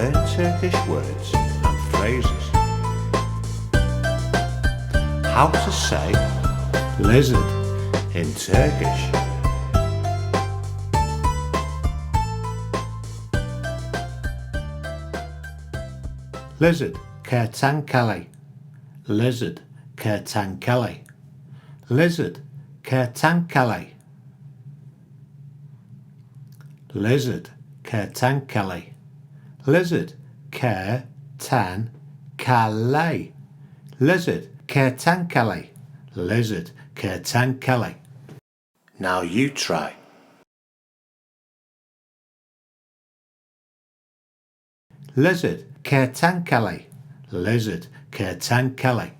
learn Turkish words and phrases. How to say lizard in Turkish. Lizard, kertenkele. Lizard, kertenkele. Lizard, kertenkele. Lizard, kertenkele. Lizard, kertenkele. Lizard, kertenkele. Lizard, kertenkele. Now you try. Lizard, kertenkele. Lizard, kertenkele.